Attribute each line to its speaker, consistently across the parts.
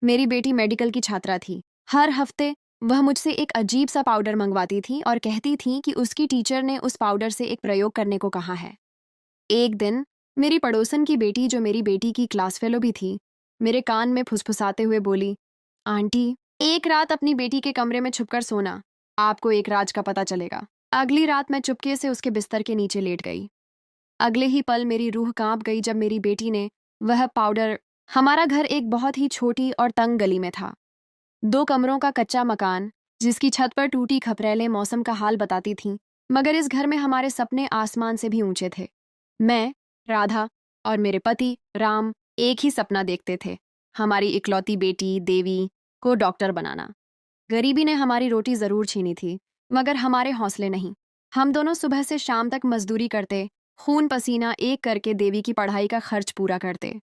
Speaker 1: मेरी बेटी मेडिकल की छात्रा थी। हर हफ्ते वह मुझसे एक अजीब सा पाउडर मंगवाती थी और कहती थी कि उसकी टीचर ने उस पाउडर से एक प्रयोग करने को कहा है। एक दिन मेरी पड़ोसन की बेटी, जो मेरी बेटी की क्लास फेलो भी थी, मेरे कान में फुसफुसाते हुए बोली, आंटी, एक रात अपनी बेटी के कमरे में छुपकर सोना, आपको एक राज का पता चलेगा। अगली रात मैं चुपके से उसके बिस्तर के नीचे लेट गई। अगले ही पल मेरी रूह कांप गई जब मेरी बेटी ने वह पाउडर। हमारा घर एक बहुत ही छोटी और तंग गली में था। 2 कमरों का कच्चा मकान, जिसकी छत पर टूटी खपरेलें मौसम का हाल बताती थीं, मगर इस घर में हमारे सपने आसमान से भी ऊंचे थे। मैं, राधा और मेरे पति राम एक ही सपना देखते थे, हमारी इकलौती बेटी देवी को डॉक्टर बनाना। गरीबी ने हमारी रोटी जरूर छीनी थी, मगर हमारे हौसले नहीं। हम दोनों सुबह से शाम तक मजदूरी करते, खून पसीना एक करके देवी की पढ़ाई का खर्च पूरा करते।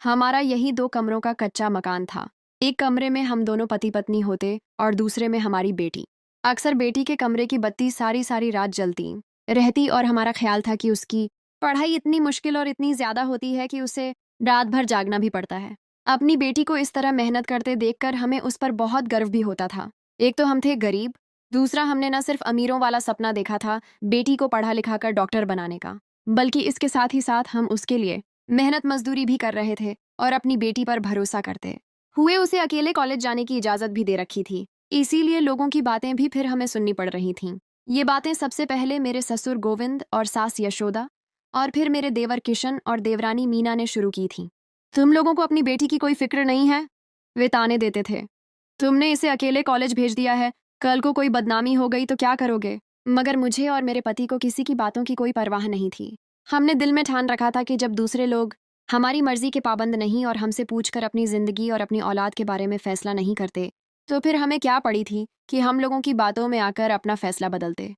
Speaker 1: हमारा यही 2 कमरों का कच्चा मकान था। एक कमरे में हम दोनों पति पत्नी होते और दूसरे में हमारी बेटी। अक्सर बेटी के कमरे की बत्ती सारी सारी रात जलती रहती और हमारा ख्याल था कि उसकी पढ़ाई इतनी मुश्किल और इतनी ज्यादा होती है कि उसे रात भर जागना भी पड़ता है। अपनी बेटी को इस तरह मेहनत करते देखकर हमें उस पर बहुत गर्व भी होता था। एक तो हम थे गरीब, दूसरा हमने न सिर्फ अमीरों वाला सपना देखा था बेटी को पढ़ा लिखा कर डॉक्टर बनाने का, बल्कि इसके साथ ही साथ हम उसके लिए मेहनत मजदूरी भी कर रहे थे और अपनी बेटी पर भरोसा करते हुए उसे अकेले कॉलेज जाने की इजाजत भी दे रखी थी। इसीलिए लोगों की बातें भी फिर हमें सुननी पड़ रही थीं। ये बातें सबसे पहले मेरे ससुर गोविंद और सास यशोदा, और फिर मेरे देवर किशन और देवरानी मीना ने शुरू की थी। तुम लोगों को अपनी बेटी की कोई फिक्र नहीं है, वे ताने देते थे। तुमने इसे अकेले कॉलेज भेज दिया है, कल को कोई बदनामी हो गई तो क्या करोगे? मगर मुझे और मेरे पति को किसी की बातों की कोई परवाह नहीं थी। हमने दिल में ठान रखा था कि जब दूसरे लोग हमारी मर्जी के पाबंद नहीं और हमसे पूछकर अपनी जिंदगी और अपनी औलाद के बारे में फैसला नहीं करते, तो फिर हमें क्या पड़ी थी कि हम लोगों की बातों में आकर अपना फैसला बदलते।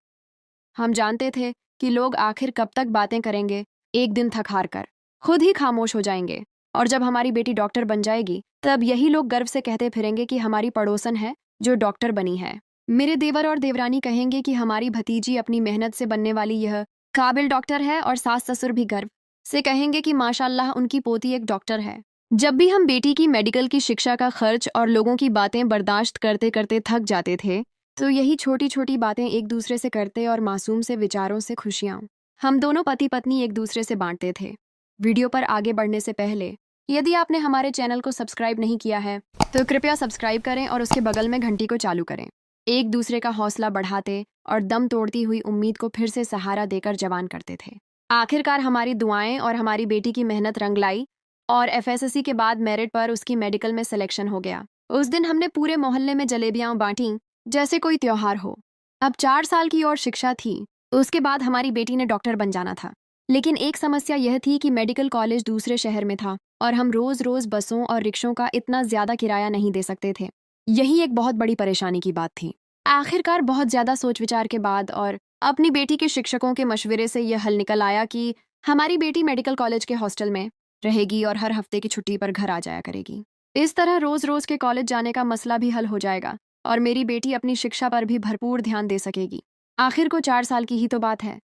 Speaker 1: हम जानते थे कि लोग आखिर कब तक बातें करेंगे, एक दिन थक हार कर खुद ही खामोश हो जाएंगे, और जब हमारी बेटी डॉक्टर बन जाएगी तब यही लोग गर्व से कहते फिरेंगे कि हमारी पड़ोसन है जो डॉक्टर बनी है। मेरे देवर और देवरानी कहेंगे कि हमारी भतीजी अपनी मेहनत से बनने वाली यह काबिल डॉक्टर है, और सास ससुर भी गर्व से कहेंगे कि माशाल्लाह उनकी पोती एक डॉक्टर है। जब भी हम बेटी की मेडिकल की शिक्षा का खर्च और लोगों की बातें बर्दाश्त करते करते थक जाते थे, तो यही छोटी छोटी बातें एक दूसरे से करते और मासूम से विचारों से खुशियाँ हम दोनों पति पत्नी एक दूसरे से बांटते थे। वीडियो पर आगे बढ़ने से पहले, यदि आपने हमारे चैनल को सब्सक्राइब नहीं किया है तो कृपया सब्सक्राइब करें और उसके बगल में घंटी को चालू करें। एक दूसरे का हौसला बढ़ाते और दम तोड़ती हुई उम्मीद को फिर से सहारा देकर जवान करते थे। आखिरकार हमारी दुआएं और हमारी बेटी की मेहनत रंग लाई, और एफएसएससी के बाद मेरिट पर उसकी मेडिकल में सिलेक्शन हो गया। उस दिन हमने पूरे मोहल्ले में जलेबियां बांटी जैसे कोई त्योहार हो। अब 4 साल की और शिक्षा थी, उसके बाद हमारी बेटी ने डॉक्टर बन जाना था। लेकिन एक समस्या यह थी कि मेडिकल कॉलेज दूसरे शहर में था और हम रोज रोज बसों और रिक्शों का इतना ज्यादा किराया नहीं दे सकते थे। यही एक बहुत बड़ी परेशानी की बात थी। आखिरकार बहुत ज्यादा सोच विचार के बाद और अपनी बेटी के शिक्षकों के मशवरे से यह हल निकल आया कि हमारी बेटी मेडिकल कॉलेज के हॉस्टल में रहेगी और हर हफ्ते की छुट्टी पर घर आ जाया करेगी। इस तरह रोज रोज के कॉलेज जाने का मसला भी हल हो जाएगा और मेरी बेटी अपनी शिक्षा पर भी भरपूर ध्यान दे सकेगी। आखिर को 4 साल की ही तो बात है।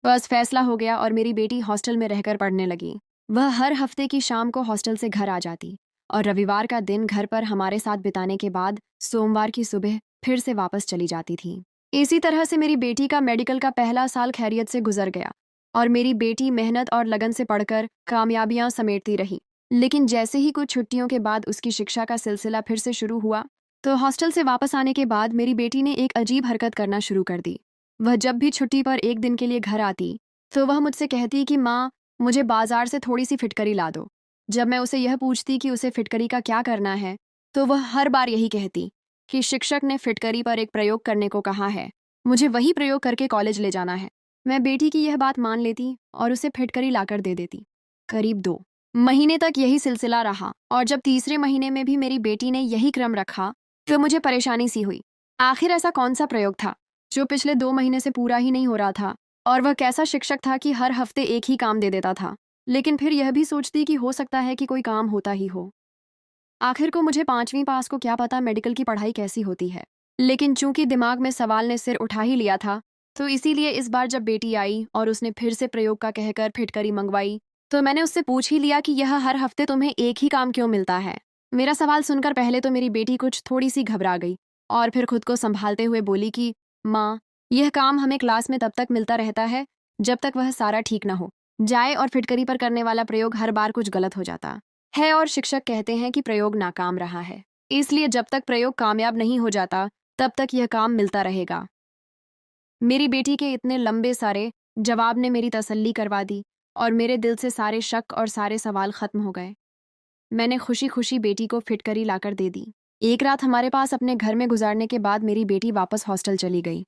Speaker 1: बस फैसला हो गया और मेरी बेटी हॉस्टल में रहकर पढ़ने लगी। वह हर हफ्ते की शाम को हॉस्टल से घर आ जाती और रविवार का दिन घर पर हमारे साथ बिताने के बाद सोमवार की सुबह फिर से वापस चली जाती थी। इसी तरह से मेरी बेटी का मेडिकल का पहला साल खैरियत से गुजर गया और मेरी बेटी मेहनत और लगन से पढ़कर कामयाबियां समेटती रही। लेकिन जैसे ही कुछ छुट्टियों के बाद उसकी शिक्षा का सिलसिला फिर से शुरू हुआ, तो हॉस्टल से वापस आने के बाद मेरी बेटी ने एक अजीब हरकत करना शुरू कर दी। वह जब भी छुट्टी पर एक दिन के लिए घर आती तो वह मुझसे कहती कि माँ, मुझे बाजार से थोड़ी सी फिटकरी ला दो। जब मैं उसे यह पूछती कि उसे फिटकरी का क्या करना है, तो वह हर बार यही कहती कि शिक्षक ने फिटकरी पर एक प्रयोग करने को कहा है, मुझे वही प्रयोग करके कॉलेज ले जाना है। मैं बेटी की यह बात मान लेती और उसे फिटकरी लाकर दे देती। करीब 2 महीने तक यही सिलसिला रहा और जब तीसरे महीने में भी मेरी बेटी ने यही क्रम रखा तो मुझे परेशानी सी हुई। आखिर ऐसा कौन सा प्रयोग था जो पिछले 2 महीने से पूरा ही नहीं हो रहा था, और वह कैसा शिक्षक था कि हर हफ्ते एक ही काम दे देता था। लेकिन फिर यह भी सोचती कि हो सकता है कि कोई काम होता ही हो। आखिर को मुझे 5वीं पास को क्या पता मेडिकल की पढ़ाई कैसी होती है, लेकिन चूंकि दिमाग में सवाल ने सिर उठा ही लिया था, तो इसीलिए इस बार जब बेटी आई और उसने फिर से प्रयोग का कहकर फिटकरी मंगवाई, तो मैंने उससे पूछ ही लिया कि यह हर हफ्ते तुम्हें एक ही काम क्यों मिलता है। मेरा सवाल सुनकर पहले तो मेरी बेटी कुछ थोड़ी सी घबरा गई और फिर खुद को संभालते हुए बोली कि माँ, यह काम हमें क्लास में तब तक मिलता रहता है जब तक वह सारा ठीक ना हो जाए और फिटकरी पर करने वाला प्रयोग हर बार कुछ गलत हो जाता है और शिक्षक कहते हैं कि प्रयोग नाकाम रहा है, इसलिए जब तक प्रयोग कामयाब नहीं हो जाता तब तक यह काम मिलता रहेगा। मेरी बेटी के इतने लंबे सारे जवाब ने मेरी तसल्ली करवा दी और मेरे दिल से सारे शक और सारे सवाल खत्म हो गए। मैंने खुशी खुशी बेटी को फिटकरी लाकर दे दी। एक रात हमारे पास अपने घर में गुजारने के बाद मेरी बेटी वापस हॉस्टल चली गई।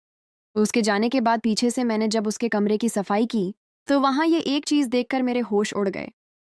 Speaker 1: उसके जाने के बाद पीछे से मैंने जब उसके कमरे की सफाई की तो वहां ये एक चीज देखकर मेरे होश उड़ गए।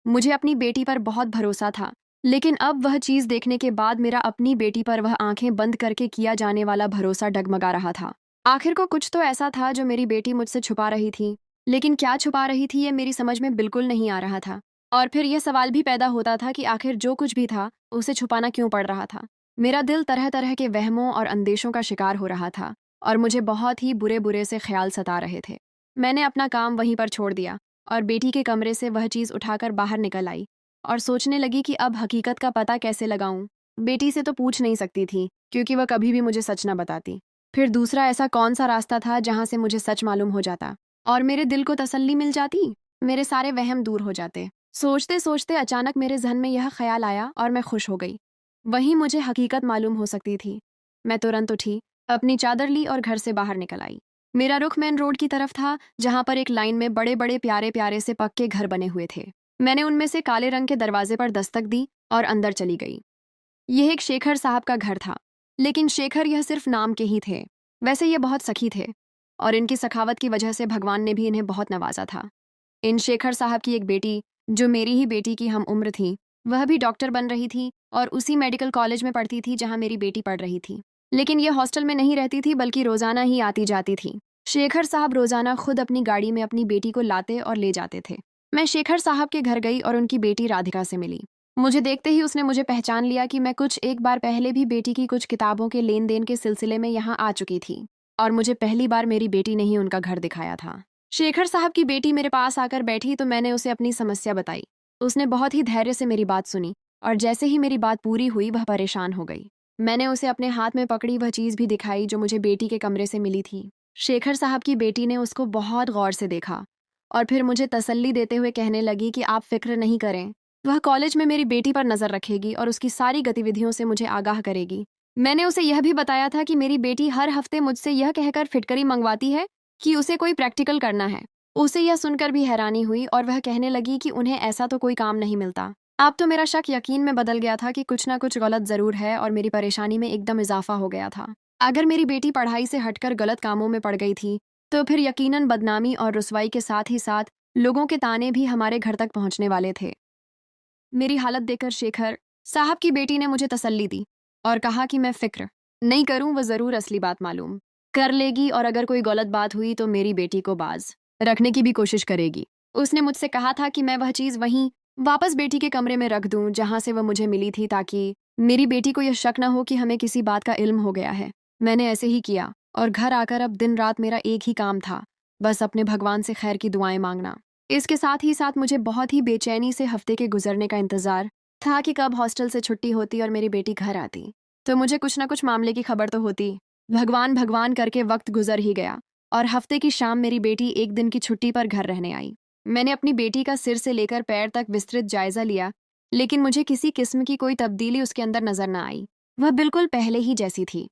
Speaker 1: मुझे अपनी बेटी पर बहुत भरोसा था, लेकिन अब वह चीज देखने के बाद मेरा अपनी बेटी पर वह आंखें बंद करके किया जाने वाला भरोसा डगमगा रहा था। आखिर को कुछ तो ऐसा था जो मेरी बेटी मुझसे छुपा रही थी, लेकिन क्या छुपा रही थी ये मेरी समझ में बिल्कुल नहीं आ रहा था। और फिर यह सवाल भी पैदा होता था कि आखिर जो कुछ भी था उसे छुपाना क्यों पड़ रहा था। मेरा दिल तरह तरह के वहमों और अंदेशों का शिकार हो रहा था और मुझे बहुत ही बुरे बुरे से ख्याल सता रहे थे। मैंने अपना काम वहीं पर छोड़ दिया और बेटी के कमरे से वह चीज़ उठाकर बाहर निकल आई और सोचने लगी कि अब हकीकत का पता कैसे लगाऊं। बेटी से तो पूछ नहीं सकती थी क्योंकि वह कभी भी मुझे सच न बताती। फिर दूसरा ऐसा कौन सा रास्ता था जहां से मुझे सच मालूम हो जाता और मेरे दिल को तसल्ली मिल जाती, मेरे सारे वहम दूर हो जाते। सोचते सोचते अचानक मेरे जहन में यह ख्याल आया और मैं खुश हो गई। वहीं मुझे हकीकत मालूम हो सकती थी। मैं तुरंत उठी, अपनी चादर ली और घर से बाहर निकल आई। मेरा रुख मेन रोड की तरफ था जहां पर एक लाइन में बड़े बड़े प्यारे प्यारे से पक्के घर बने हुए थे। मैंने उनमें से काले रंग के दरवाजे पर दस्तक दी और अंदर चली गई। यह एक शेखर साहब का घर था, लेकिन शेखर यह सिर्फ नाम के ही थे। वैसे ये बहुत सखी थे और इनकी सखावत की वजह से भगवान ने भी इन्हें बहुत नवाजा था। इन शेखर साहब की एक बेटी, जो मेरी ही बेटी की हम उम्र थी, वह भी डॉक्टर बन रही थी और उसी मेडिकल कॉलेज में पढ़ती थी जहां मेरी बेटी पढ़ रही थी। लेकिन यह हॉस्टल में नहीं रहती थी बल्कि रोजाना ही आती जाती थी। शेखर साहब रोजाना खुद अपनी गाड़ी में अपनी बेटी को लाते और ले जाते थे। मैं शेखर साहब के घर गई और उनकी बेटी राधिका से मिली। मुझे देखते ही उसने मुझे पहचान लिया कि मैं कुछ एक बार पहले भी बेटी की कुछ किताबों के लेन देन के सिलसिले में यहाँ आ चुकी थी और मुझे पहली बार मेरी बेटी ने ही उनका घर दिखाया था। शेखर साहब की बेटी मेरे पास आकर बैठी तो मैंने उसे अपनी समस्या बताई। उसने बहुत ही धैर्य से मेरी बात सुनी और जैसे ही मेरी बात पूरी हुई वह परेशान हो गई। मैंने उसे अपने हाथ में पकड़ी वह चीज़ भी दिखाई जो मुझे बेटी के कमरे से मिली थी। शेखर साहब की बेटी ने उसको बहुत गौर से देखा और फिर मुझे तसल्ली देते हुए कहने लगी कि आप फिक्र नहीं करें, वह कॉलेज में मेरी बेटी पर नज़र रखेगी और उसकी सारी गतिविधियों से मुझे आगाह करेगी। मैंने उसे यह भी बताया था कि मेरी बेटी हर हफ्ते मुझसे यह कहकर फिटकरी मंगवाती है कि उसे कोई प्रैक्टिकल करना है। उसे यह सुनकर भी हैरानी हुई और वह कहने लगी कि उन्हें ऐसा तो कोई काम नहीं मिलता। अब तो मेरा शक यकीन में बदल गया था कि कुछ ना कुछ गलत ज़रूर है और मेरी परेशानी में एकदम इजाफा हो गया था। अगर मेरी बेटी पढ़ाई से हटकर गलत कामों में पड़ गई थी तो फिर यकीनन बदनामी और रुसवाई के साथ ही साथ लोगों के ताने भी हमारे घर तक पहुंचने वाले थे। मेरी हालत देखकर शेखर साहब की बेटी ने मुझे तसल्ली दी और कहा कि मैं फिक्र नहीं करूं, वह ज़रूर असली बात मालूम कर लेगी और अगर कोई गलत बात हुई तो मेरी बेटी को बाज रखने की भी कोशिश करेगी। उसने मुझसे कहा था कि मैं वह चीज़ वहीं वापस बेटी के कमरे में रख दूं जहां से वह मुझे मिली थी, ताकि मेरी बेटी को यह शक न हो कि हमें किसी बात का इल्म हो गया है। मैंने ऐसे ही किया और घर आकर अब दिन रात मेरा एक ही काम था, बस अपने भगवान से खैर की दुआएं मांगना। इसके साथ ही साथ मुझे बहुत ही बेचैनी से हफ्ते के गुजरने का इंतजार था कि कब हॉस्टल से छुट्टी होती और मेरी बेटी घर आती तो मुझे कुछ ना कुछ मामले की खबर तो होती। भगवान भगवान करके वक्त गुजर ही गया और हफ्ते की शाम मेरी बेटी एक दिन की छुट्टी पर घर रहने आई। मैंने अपनी बेटी का सिर से लेकर पैर तक विस्तृत जायजा लिया, लेकिन मुझे किसी किस्म की कोई तब्दीली उसके अंदर नजर न आई। वह बिल्कुल पहले ही जैसी थी।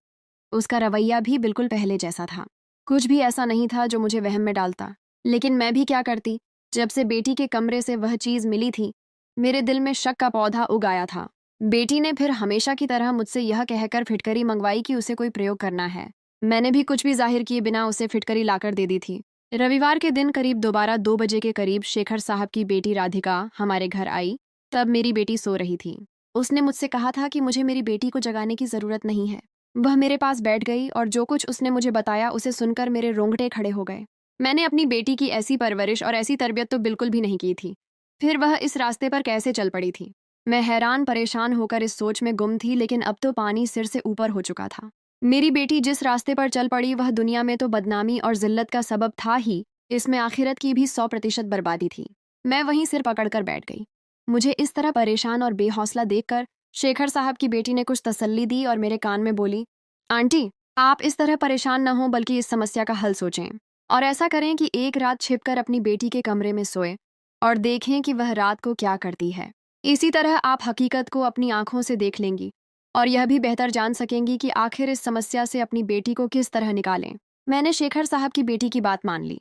Speaker 1: उसका रवैया भी बिल्कुल पहले जैसा था। कुछ भी ऐसा नहीं था जो मुझे वहम में डालता। लेकिन मैं भी क्या करती, जब से बेटी के कमरे से वह चीज़ मिली थी मेरे दिल में शक का पौधा उगाया था। बेटी ने फिर हमेशा की तरह मुझसे यह कहकर फिटकरी मंगवाई कि उसे कोई प्रयोग करना है। मैंने भी कुछ भी जाहिर किए बिना उसे फिटकरी लाकर दे दी थी। रविवार के दिन करीब दोबारा 2 बजे के करीब शेखर साहब की बेटी राधिका हमारे घर आई। तब मेरी बेटी सो रही थी। उसने मुझसे कहा था कि मुझे मेरी बेटी को जगाने की ज़रूरत नहीं है। वह मेरे पास बैठ गई और जो कुछ उसने मुझे बताया उसे सुनकर मेरे रोंगटे खड़े हो गए। मैंने अपनी बेटी की ऐसी परवरिश और ऐसी तरबियत तो बिल्कुल भी नहीं की थी, फिर वह इस रास्ते पर कैसे चल पड़ी थी। मैं हैरान परेशान होकर इस सोच में गुम थी, लेकिन अब तो पानी सिर से ऊपर हो चुका था। मेरी बेटी जिस रास्ते पर चल पड़ी वह दुनिया में तो बदनामी और जिल्लत का सबब था ही, इसमें आखिरत की भी 100% बर्बादी थी। मैं वहीं सिर पकड़कर बैठ गई। मुझे इस तरह परेशान और बेहौसला देखकर शेखर साहब की बेटी ने कुछ तसल्ली दी और मेरे कान में बोली, आंटी, आप इस तरह परेशान न हो बल्कि इस समस्या का हल सोचें और ऐसा करें कि एक रात छिपकर अपनी बेटी के कमरे में सोए और देखें कि वह रात को क्या करती है। इसी तरह आप हकीकत को अपनी आंखों से देख लेंगी और यह भी बेहतर जान सकेंगी कि आखिर इस समस्या से अपनी बेटी को किस तरह निकालें। मैंने शेखर साहब की बेटी की बात मान ली।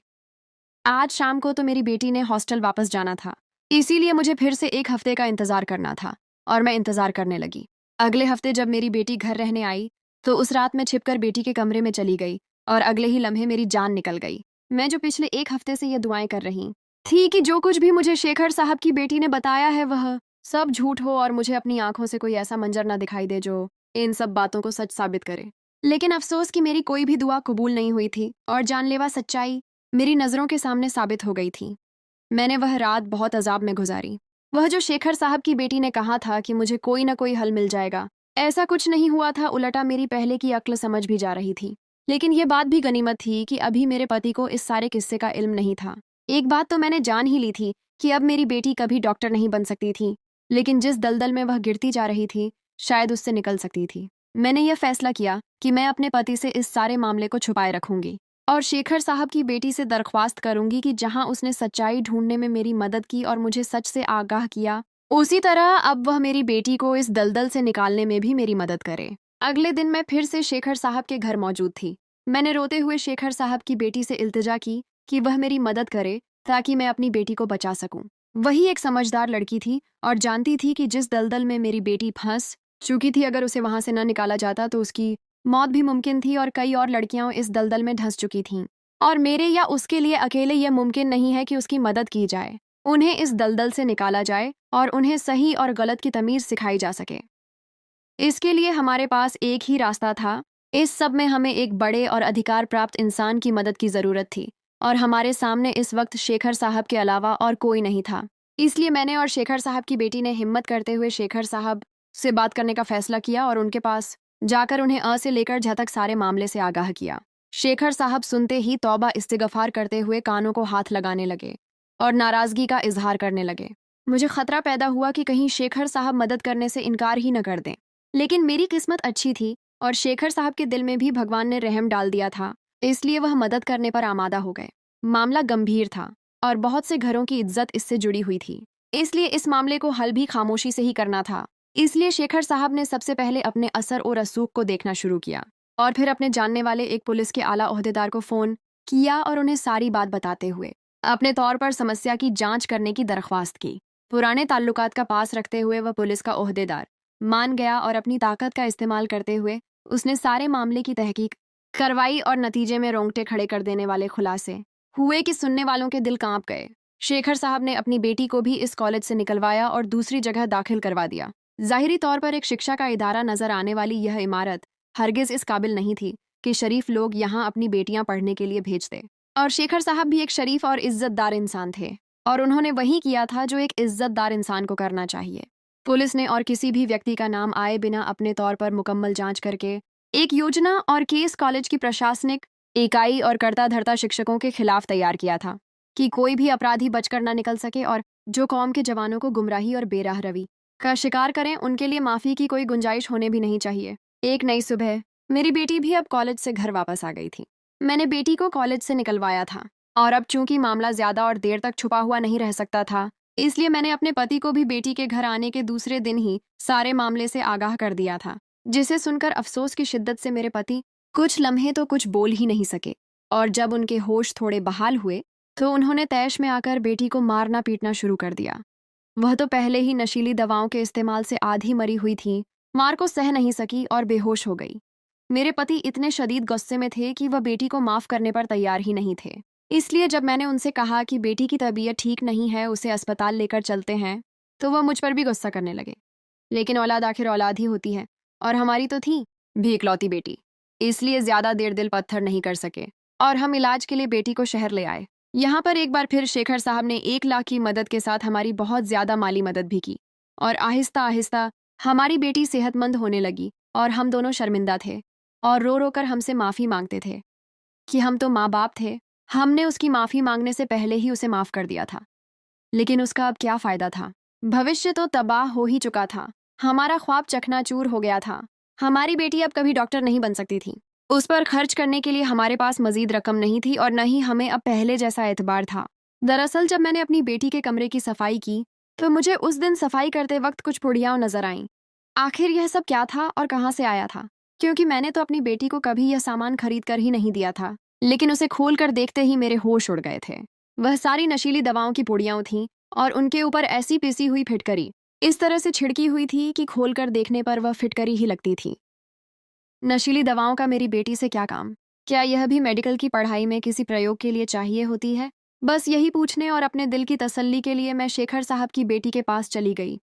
Speaker 1: आज शाम को तो मेरी बेटी ने हॉस्टल वापस जाना था, इसीलिए मुझे फिर से एक हफ्ते का इंतजार करना था और मैं इंतजार करने लगी। अगले हफ्ते जब मेरी बेटी घर रहने आई तो उस रात मैं छिपकर बेटी के कमरे में चली गई और अगले ही लम्हे मेरी जान निकल गई। मैं जो पिछले एक हफ्ते से ये दुआएं कर रही थी कि जो कुछ भी मुझे शेखर साहब की बेटी ने बताया है वह सब झूठ हो और मुझे अपनी आंखों से कोई ऐसा मंजर ना दिखाई दे जो इन सब बातों को सच साबित करे। लेकिन अफसोस कि मेरी कोई भी दुआ कबूल नहीं हुई थी और जानलेवा सच्चाई मेरी नज़रों के सामने साबित हो गई थी। मैंने वह रात बहुत अजाब में गुजारी। वह जो शेखर साहब की बेटी ने कहा था कि मुझे कोई ना कोई हल मिल जाएगा, ऐसा कुछ नहीं हुआ था। उलटा मेरी पहले की अक्ल समझ भी जा रही थी। लेकिन यह बात भी गनीमत थी कि अभी मेरे पति को इस सारे किस्से का इल्म नहीं था। एक बात तो मैंने जान ही ली थी कि अब मेरी बेटी कभी डॉक्टर नहीं बन सकती थी, लेकिन जिस दलदल में वह गिरती जा रही थी शायद उससे निकल सकती थी। मैंने यह फैसला किया कि मैं अपने पति से इस सारे मामले को छुपाए रखूंगी और शेखर साहब की बेटी से दरख्वास्त करूंगी कि जहां उसने सच्चाई ढूंढने में मेरी मदद की और मुझे सच से आगाह किया, उसी तरह अब वह मेरी बेटी को इस दलदल से निकालने में भी मेरी मदद करे। अगले दिन मैं फिर से शेखर साहब के घर मौजूद थी। मैंने रोते हुए शेखर साहब की बेटी से इल्तिजा की कि वह मेरी मदद करे ताकि मैं अपनी बेटी को बचा सकूं। वही एक समझदार लड़की थी और जानती थी कि जिस दलदल में मेरी बेटी फंस चुकी थी, अगर उसे वहां से न निकाला जाता तो उसकी मौत भी मुमकिन थी और कई और लड़कियां इस दलदल में धंस चुकी थीं और मेरे या उसके लिए अकेले यह मुमकिन नहीं है कि उसकी मदद की जाए, उन्हें इस दलदल से निकाला जाए और उन्हें सही और गलत की तमीज़ सिखाई जा सके। इसके लिए हमारे पास एक ही रास्ता था। इस सब में हमें एक बड़े और अधिकार प्राप्त इंसान की मदद की ज़रूरत थी और हमारे सामने इस वक्त शेखर साहब के अलावा और कोई नहीं था। इसलिए मैंने और शेखर साहब की बेटी ने हिम्मत करते हुए शेखर साहब से बात करने का फैसला किया और उनके पास जाकर उन्हें अ से लेकर झ तक सारे मामले से आगाह किया। शेखर साहब सुनते ही तौबा इस्तिगफार करते हुए कानों को हाथ लगाने लगे और नाराज़गी का इजहार करने लगे। मुझे खतरा पैदा हुआ कि कहीं शेखर साहब मदद करने से इनकार ही न कर दें, लेकिन मेरी किस्मत अच्छी थी और शेखर साहब के दिल में भी भगवान ने रहम डाल दिया था, इसलिए वह मदद करने पर आमादा हो गए। मामला गंभीर था और बहुत से घरों की इज्जत इससे जुड़ी हुई थी, इसलिए इस मामले को हल भी खामोशी से ही करना था। इसलिए शेखर साहब ने सबसे पहले अपने असर और रसूख को देखना शुरू किया और फिर अपने जानने वाले एक पुलिस के आला ओहदेदार को फ़ोन किया और उन्हें सारी बात बताते हुए अपने तौर पर समस्या की जांच करने की दरख्वास्त की। पुराने ताल्लुकात का पास रखते हुए वह पुलिस का ओहदेदार मान गया और अपनी ताकत का इस्तेमाल करते हुए उसने सारे मामले की तहकीक करवाई और नतीजे में रोंगटे खड़े कर देने वाले खुलासे हुए कि सुनने वालों के दिल कांप गए। शेखर साहब ने अपनी बेटी को भी इस कॉलेज से निकलवाया और दूसरी जगह दाखिल करवा दिया। ज़ाहिरी तौर पर एक शिक्षा का इदारा नजर आने वाली यह इमारत हरगिज़ इस काबिल नहीं थी कि शरीफ लोग यहाँ अपनी बेटियां पढ़ने के लिए भेजते, और शेखर साहब भी एक शरीफ और इज्जतदार इंसान थे और उन्होंने वही किया था जो एक इज्जतदार इंसान को करना चाहिए। पुलिस ने और किसी भी व्यक्ति का नाम आए बिना अपने तौर पर मुकम्मल जांच करके एक योजना और केस कॉलेज की प्रशासनिक इकाई और कर्ता धर्ता शिक्षकों के खिलाफ तैयार किया था कि कोई भी अपराधी बचकर न निकल सके और जो कौम के जवानों को गुमराही और बेराह रवि का शिकार करें उनके लिए माफ़ी की कोई गुंजाइश होने भी नहीं चाहिए। एक नई सुबह मेरी बेटी भी अब कॉलेज से घर वापस आ गई थी। मैंने बेटी को कॉलेज से निकलवाया था और अब चूंकि मामला ज़्यादा और देर तक छुपा हुआ नहीं रह सकता था, इसलिए मैंने अपने पति को भी बेटी के घर आने के दूसरे दिन ही सारे मामले से आगाह कर दिया था, जिसे सुनकर अफसोस की शिद्दत से मेरे पति कुछ लम्हे तो कुछ बोल ही नहीं सके और जब उनके होश थोड़े बहाल हुए तो उन्होंने तैश में आकर बेटी को मारना पीटना शुरू कर दिया। वह तो पहले ही नशीली दवाओं के इस्तेमाल से आधी मरी हुई थी, मार को सह नहीं सकी और बेहोश हो गई। मेरे पति इतने शदीद गुस्से में थे कि वह बेटी को माफ़ करने पर तैयार ही नहीं थे। इसलिए जब मैंने उनसे कहा कि बेटी की तबीयत ठीक नहीं है, उसे अस्पताल लेकर चलते हैं, तो वह मुझ पर भी गुस्सा करने लगे। लेकिन औलाद आखिर औलाद ही होती है और हमारी तो थी भी इकलौती बेटी, इसलिए ज़्यादा देर दिल पत्थर नहीं कर सके और हम इलाज के लिए बेटी को शहर ले आए। यहाँ पर एक बार फिर शेखर साहब ने 1 लाख की मदद के साथ हमारी बहुत ज़्यादा माली मदद भी की और आहिस्ता आहिस्ता हमारी बेटी सेहतमंद होने लगी और हम दोनों शर्मिंदा थे और रो रो कर हमसे माफ़ी मांगते थे कि हम तो माँ बाप थे, हमने उसकी माफ़ी मांगने से पहले ही उसे माफ़ कर दिया था। लेकिन उसका अब क्या फ़ायदा था? भविष्य तो तबाह हो ही चुका था हमारा ख्वाब चकनाचूर हो गया था। हमारी बेटी अब कभी डॉक्टर नहीं बन सकती थी। उस पर खर्च करने के लिए हमारे पास मजीद रकम नहीं थी और न ही हमें अब पहले जैसा एतबार था। दरअसल जब मैंने अपनी बेटी के कमरे की सफाई की तो मुझे उस दिन सफाई करते वक्त कुछ पुड़ियाँ नजर आईं। आखिर यह सब क्या था और कहाँ से आया था? क्योंकि मैंने तो अपनी बेटी को कभी यह सामान खरीद कर ही नहीं दिया था, लेकिन उसे खोल कर देखते ही मेरे होश उड़ गए थे। वह सारी नशीली दवाओं की पुड़ियाँ थीं और उनके ऊपर ऐसी पिसी हुई फिटकरी इस तरह से छिड़की हुई थी कि खोलकर देखने पर वह फिटकरी ही लगती थी। नशीली दवाओं का मेरी बेटी से क्या काम? क्या यह भी मेडिकल की पढ़ाई में किसी प्रयोग के लिए चाहिए होती है? बस यही पूछने और अपने दिल की तसल्ली के लिए मैं शेखर साहब की बेटी के पास चली गई।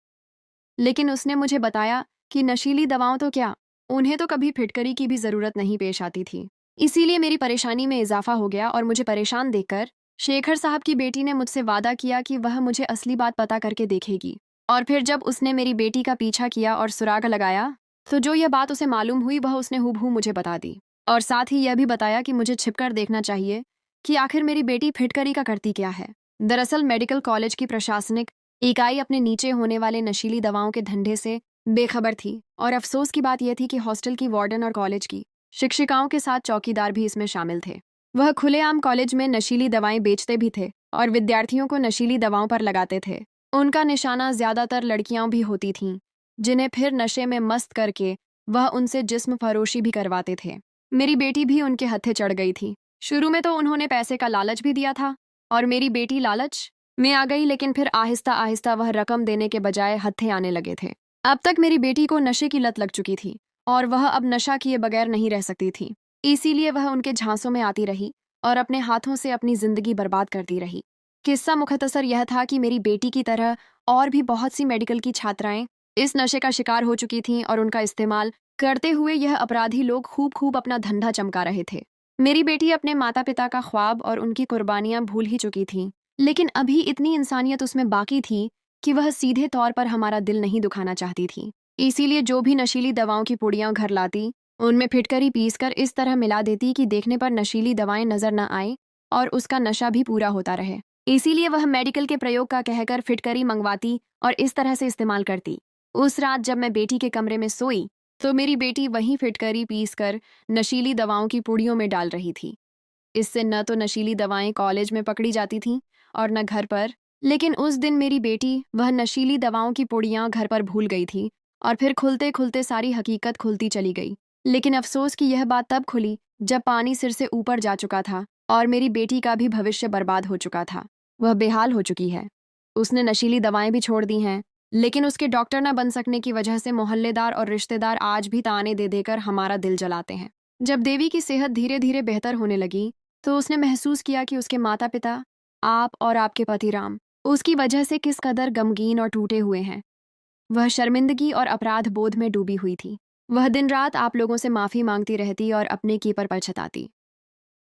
Speaker 1: लेकिन उसने मुझे बताया कि नशीली दवाओं तो क्या, उन्हें तो कभी फिटकरी की भी जरूरत नहीं पेश आती थी। इसीलिए मेरी परेशानी में इजाफा हो गया और मुझे परेशान देखकर शेखर साहब की बेटी ने मुझसे वादा किया कि वह मुझे असली बात पता करके देखेगी। और फिर जब उसने मेरी बेटी का पीछा किया और सुराग लगाया तो जो यह बात उसे मालूम हुई वह उसने हूबहू मुझे बता दी। और साथ ही यह भी बताया कि मुझे छिपकर देखना चाहिए कि आखिर मेरी बेटी फिटकरी का करती क्या है। दरअसल मेडिकल कॉलेज की प्रशासनिक इकाई अपने नीचे होने वाले नशीली दवाओं के धंधे से बेखबर थी और अफसोस की बात यह थी कि हॉस्टल की वार्डन और कॉलेज की शिक्षिकाओं के साथ चौकीदार भी इसमें शामिल थे। वह खुलेआम कॉलेज में नशीली दवाएं बेचते भी थे और विद्यार्थियों को नशीली दवाओं पर लगाते थे। उनका निशाना ज्यादातर लड़कियां भी होती थीं, जिन्हें फिर नशे में मस्त करके वह उनसे जिस्म फरोशी भी करवाते थे। मेरी बेटी भी उनके हत्थे चढ़ गई थी। शुरू में तो उन्होंने पैसे का लालच भी दिया था और मेरी बेटी लालच में आ गई, लेकिन फिर आहिस्ता आहिस्ता वह रकम देने के बजाय हत्थे आने लगे थे। अब तक मेरी बेटी को नशे की लत लग चुकी थी और वह अब नशा किए बगैर नहीं रह सकती थी। इसीलिए वह उनके झांसों में आती रही और अपने हाथों से अपनी जिंदगी बर्बाद करती रही। किस्सा मुख्तसर यह था कि मेरी बेटी की तरह और भी बहुत सी मेडिकल की छात्राएं इस नशे का शिकार हो चुकी थीं और उनका इस्तेमाल करते हुए यह अपराधी लोग खूब खूब अपना धंधा चमका रहे थे। मेरी बेटी अपने माता पिता का ख्वाब और उनकी कुर्बानियां भूल ही चुकी थी, लेकिन अभी इतनी इंसानियत उसमें बाकी थी कि वह सीधे तौर पर हमारा दिल नहीं दुखाना चाहती थी। इसीलिए जो भी नशीली दवाओं की पुड़ियां घर लाती उनमें फिटकरी पीसकर इस तरह मिला देती कि देखने पर नशीली दवाएं नजर न आए और उसका नशा भी पूरा होता रहे। इसीलिए वह मेडिकल के प्रयोग का कहकर फिटकरी मंगवाती और इस तरह से इस्तेमाल करती। उस रात जब मैं बेटी के कमरे में सोई तो मेरी बेटी वहीं फिटकरी पीसकर नशीली दवाओं की पुड़ियों में डाल रही थी। इससे न तो नशीली दवाएं कॉलेज में पकड़ी जाती थीं और न घर पर, लेकिन उस दिन मेरी बेटी वह नशीली दवाओं की पुड़ियां घर पर भूल गई थी और फिर खुलते खुलते सारी हकीकत खुलती चली गई। लेकिन अफसोस कि यह बात तब खुली जब पानी सिर से ऊपर जा चुका था और मेरी बेटी का भी भविष्य बर्बाद हो चुका था। वह बेहाल हो चुकी है। उसने नशीली दवाएं भी छोड़ दी हैं, लेकिन उसके डॉक्टर न बन सकने की वजह से मोहल्लेदार और रिश्तेदार आज भी ताने दे देकर हमारा दिल जलाते हैं। जब देवी की सेहत धीरे धीरे बेहतर होने लगी तो उसने महसूस किया कि उसके माता पिता, आप और आपके पति राम, उसकी वजह से किस कदर गमगीन और टूटे हुए हैं। वह शर्मिंदगी और अपराध बोध में डूबी हुई थी। वह दिन रात आप लोगों से माफी मांगती रहती और अपने की पर पछताती।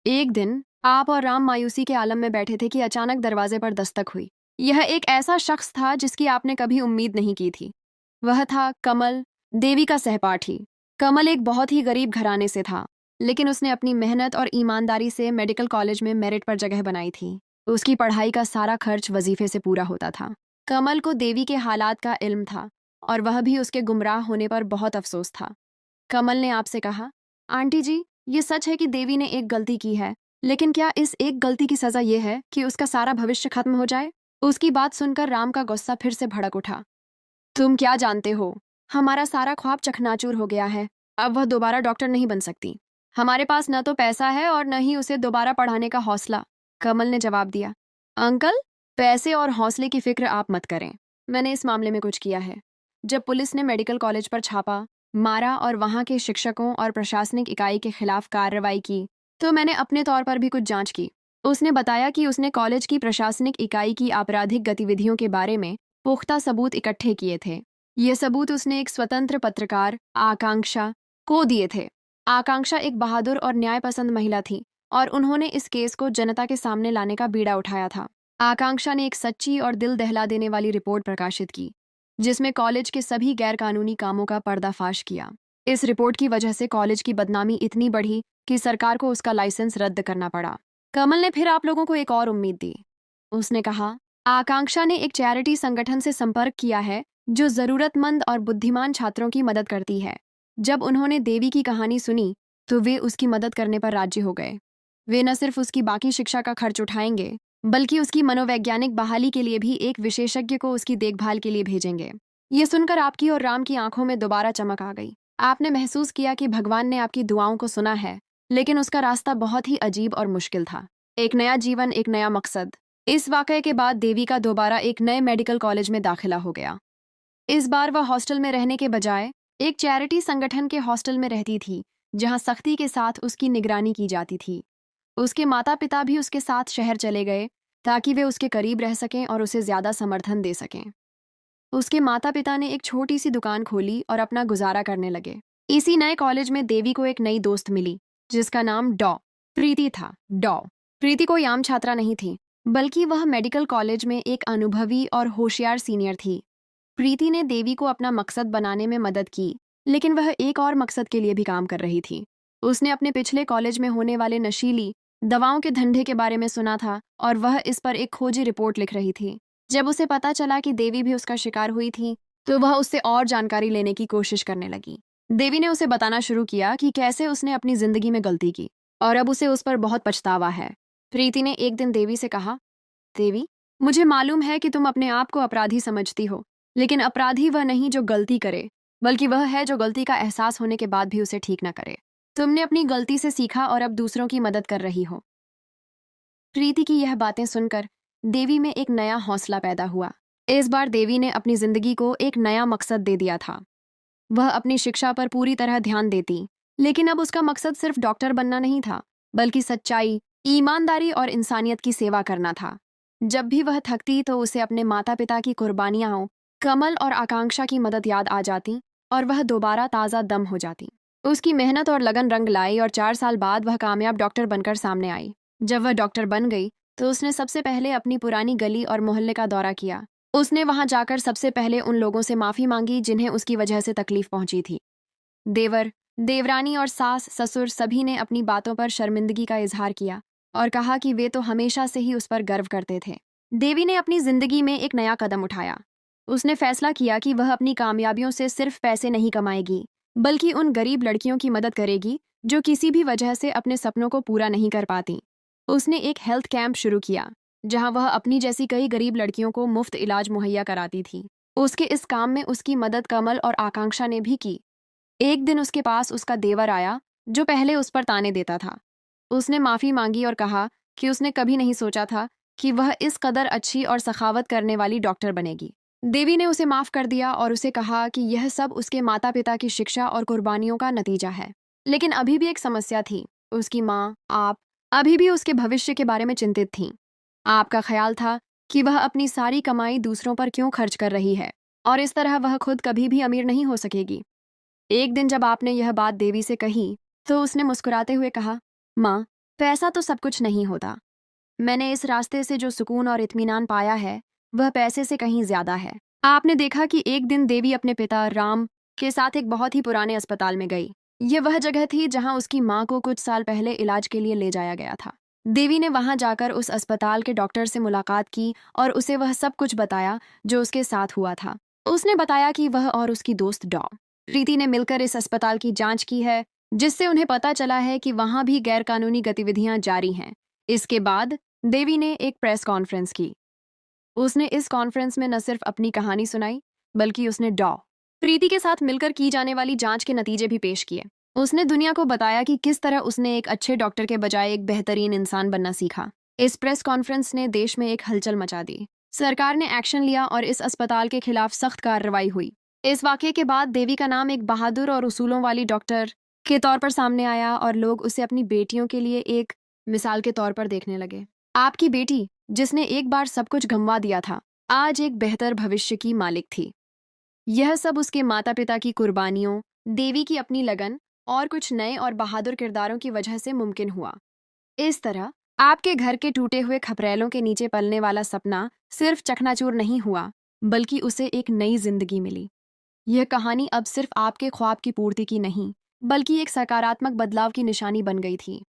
Speaker 1: एक दिन आप और राम मायूसी के आलम में बैठे थे कि अचानक दरवाजे पर दस्तक हुई। यह एक ऐसा शख्स था जिसकी आपने कभी उम्मीद नहीं की थी। वह था कमल, देवी का सहपाठी। कमल एक बहुत ही गरीब घराने से था, लेकिन उसने अपनी मेहनत और ईमानदारी से मेडिकल कॉलेज में मेरिट पर जगह बनाई थी। उसकी पढ़ाई का सारा खर्च वजीफे से पूरा होता था। कमल को देवी के हालात का इल्म था और वह भी उसके गुमराह होने पर बहुत अफसोस था। कमल ने आपसे कहा, आंटी जी, ये सच है कि देवी ने एक गलती की है, लेकिन क्या इस एक गलती की सजा ये है कि उसका सारा भविष्य खत्म हो जाए? उसकी बात सुनकर राम का गुस्सा फिर से भड़क उठा। तुम क्या जानते हो? हमारा सारा ख्वाब चकनाचूर हो गया है। अब वह दोबारा डॉक्टर नहीं बन सकती। हमारे पास न तो पैसा है और न ही उसे दोबारा पढ़ाने का हौसला। कमल ने जवाब दिया, अंकल, पैसे और हौसले की फिक्र आप मत करें। मैंने इस मामले में कुछ किया है। जब पुलिस ने मेडिकल कॉलेज पर छापा मारा और वहां के शिक्षकों और प्रशासनिक इकाई के खिलाफ कार्रवाई की, तो मैंने अपने तौर पर भी कुछ जांच की। उसने बताया कि उसने कॉलेज की प्रशासनिक इकाई की आपराधिक गतिविधियों के बारे में पुख्ता सबूत इकट्ठे किए थे। ये सबूत उसने एक स्वतंत्र पत्रकार, आकांक्षा, को दिए थे। आकांक्षा एक बहादुर और न्यायपसंद महिला थी और उन्होंने इस केस को जनता के सामने लाने का बीड़ा उठाया था। आकांक्षा ने एक सच्ची और दिल दहला देने वाली रिपोर्ट प्रकाशित की, जिसमें कॉलेज के सभी गैरकानूनी कामों का पर्दाफाश किया। इस रिपोर्ट की वजह से कॉलेज की बदनामी इतनी बढ़ी कि सरकार को उसका लाइसेंस रद्द करना पड़ा। कमल ने फिर आप लोगों को एक और उम्मीद दी। उसने कहा, आकांक्षा ने एक चैरिटी संगठन से संपर्क किया है जो ज़रूरतमंद और बुद्धिमान छात्रों की मदद करती है। जब उन्होंने देवी की कहानी सुनी तो वे उसकी मदद करने पर राजी हो गए। वे न सिर्फ उसकी बाकी शिक्षा का खर्च उठाएंगे, बल्कि उसकी मनोवैज्ञानिक बहाली के लिए भी एक विशेषज्ञ को उसकी देखभाल के लिए भेजेंगे। ये सुनकर आपकी और राम की आंखों में दोबारा चमक आ गई। आपने महसूस किया कि भगवान ने आपकी दुआओं को सुना है, लेकिन उसका रास्ता बहुत ही अजीब और मुश्किल था। एक नया जीवन, एक नया मकसद। इस वाकये के बाद देवी का दोबारा एक नए मेडिकल कॉलेज में दाखिला हो गया। इस बार वह हॉस्टल में रहने के बजाय एक चैरिटी संगठन के हॉस्टल में रहती थी, जहां सख्ती के साथ उसकी निगरानी की जाती थी। उसके माता पिता भी उसके साथ शहर चले गए ताकि वे उसके करीब रह सकें और उसे ज्यादा समर्थन दे सकें। उसके माता पिता ने एक छोटी सी दुकान खोली और अपना गुजारा करने लगे। इसी नए कॉलेज में देवी को एक नई दोस्त मिली, जिसका नाम प्रीति था। प्रीति कोई आम छात्रा नहीं थी, बल्कि वह मेडिकल कॉलेज में एक अनुभवी और होशियार सीनियर थी। प्रीति ने देवी को अपना मकसद बनाने में मदद की, लेकिन वह एक और मकसद के लिए भी काम कर रही थी। उसने अपने पिछले कॉलेज में होने वाले नशीली दवाओं के धंधे के बारे में सुना था और वह इस पर एक खोजी रिपोर्ट लिख रही थी। जब उसे पता चला कि देवी भी उसका शिकार हुई थी, तो वह उससे और जानकारी लेने की कोशिश करने लगी। देवी ने उसे बताना शुरू किया कि कैसे उसने अपनी जिंदगी में गलती की और अब उसे उस पर बहुत पछतावा है। प्रीति ने एक दिन देवी से कहा, देवी, मुझे मालूम है कि तुम अपने आप को अपराधी समझती हो, लेकिन अपराधी वह नहीं जो गलती करे, बल्कि वह है जो गलती का एहसास होने के बाद भी उसे ठीक न करे। तुमने अपनी गलती से सीखा और अब दूसरों की मदद कर रही हो। प्रीति की यह बातें सुनकर देवी में एक नया हौसला पैदा हुआ। इस बार देवी ने अपनी जिंदगी को एक नया मकसद दे दिया था। वह अपनी शिक्षा पर पूरी तरह ध्यान देती, लेकिन अब उसका मकसद सिर्फ डॉक्टर बनना नहीं था, बल्कि सच्चाई, ईमानदारी और इंसानियत की सेवा करना था। जब भी वह थकती तो उसे अपने माता पिता की कुर्बानियां, कमल और आकांक्षा की मदद याद आ जाती और वह दोबारा ताज़ा दम हो जाती। उसकी मेहनत और लगन रंग लाई और 4 साल बाद वह कामयाब डॉक्टर बनकर सामने आई। जब वह डॉक्टर बन गई तो उसने सबसे पहले अपनी पुरानी गली और मोहल्ले का दौरा किया। उसने वहां जाकर सबसे पहले उन लोगों से माफ़ी मांगी जिन्हें उसकी वजह से तकलीफ पहुंची थी। देवर, देवरानी और सास ससुर सभी ने अपनी बातों पर शर्मिंदगी का इजहार किया और कहा कि वे तो हमेशा से ही उस पर गर्व करते थे। देवी ने अपनी जिंदगी में एक नया कदम उठाया। उसने फैसला किया कि वह अपनी कामयाबियों से सिर्फ पैसे नहीं कमाएगी, बल्कि उन गरीब लड़कियों की मदद करेगी जो किसी भी वजह से अपने सपनों को पूरा नहीं कर पाती। उसने एक हेल्थ कैंप शुरू किया, जहां वह अपनी जैसी कई गरीब लड़कियों को मुफ्त इलाज मुहैया कराती थी। उसके इस काम में उसकी मदद कमल और आकांक्षा ने भी की। एक दिन उसके पास उसका देवर आया, जो पहले उस पर ताने देता था। उसने माफ़ी मांगी और कहा कि उसने कभी नहीं सोचा था कि वह इस कदर अच्छी और सखावत करने वाली डॉक्टर बनेगी। देवी ने उसे माफ़ कर दिया और उसे कहा कि यह सब उसके माता पिता की शिक्षा और कुर्बानियों का नतीजा है। लेकिन अभी भी एक समस्या थी। उसकी माँ, आप, अभी भी उसके भविष्य के बारे में चिंतित थीं। आपका ख्याल था कि वह अपनी सारी कमाई दूसरों पर क्यों खर्च कर रही है और इस तरह वह खुद कभी भी अमीर नहीं हो सकेगी। एक दिन जब आपने यह बात देवी से कही तो उसने मुस्कुराते हुए कहा, माँ, पैसा तो सब कुछ नहीं होता। मैंने इस रास्ते से जो सुकून और इत्मीनान पाया है वह पैसे से कहीं ज्यादा है। आपने देखा कि एक दिन देवी अपने पिता राम के साथ एक बहुत ही पुराने अस्पताल में गई। यह वह जगह थी जहां उसकी माँ को कुछ साल पहले इलाज के लिए ले जाया गया था। देवी ने वहां जाकर उस अस्पताल के डॉक्टर से मुलाकात की और उसे वह सब कुछ बताया जो उसके साथ हुआ था। उसने बताया कि वह और उसकी दोस्त प्रीति ने मिलकर इस अस्पताल की जांच की है, जिससे उन्हें पता चला है कि वहां भी गैरकानूनी गतिविधियां जारी हैं। इसके बाद देवी ने एक प्रेस कॉन्फ्रेंस की। उसने इस कॉन्फ्रेंस में न सिर्फ अपनी कहानी सुनाई, बल्कि उसने प्रीति के साथ मिलकर की जाने वाली जांच के नतीजे भी पेश किए। उसने दुनिया को बताया कि किस तरह उसने एक अच्छे डॉक्टर के बजाय एक बेहतरीन इंसान बनना सीखा। इस प्रेस कॉन्फ्रेंस ने देश में एक हलचल मचा दी। सरकार ने एक्शन लिया और इस अस्पताल के खिलाफ सख्त कार्रवाई हुई। इस वाकये के बाद देवी का नाम एक बहादुर और उसूलों वाली डॉक्टर के तौर पर सामने आया और लोग उसे अपनी बेटियों के लिए एक मिसाल के तौर पर देखने लगे। आपकी बेटी, जिसने एक बार सब कुछ गंवा दिया था, आज एक बेहतर भविष्य की मालिक थी। यह सब उसके माता पिता की कुर्बानियों, देवी की अपनी लगन और कुछ नए और बहादुर किरदारों की वजह से मुमकिन हुआ। इस तरह आपके घर के टूटे हुए खपरेलों के नीचे पलने वाला सपना सिर्फ चकनाचूर नहीं हुआ, बल्कि उसे एक नई जिंदगी मिली। यह कहानी अब सिर्फ आपके ख्वाब की पूर्ति की नहीं, बल्कि एक सकारात्मक बदलाव की निशानी बन गई थी।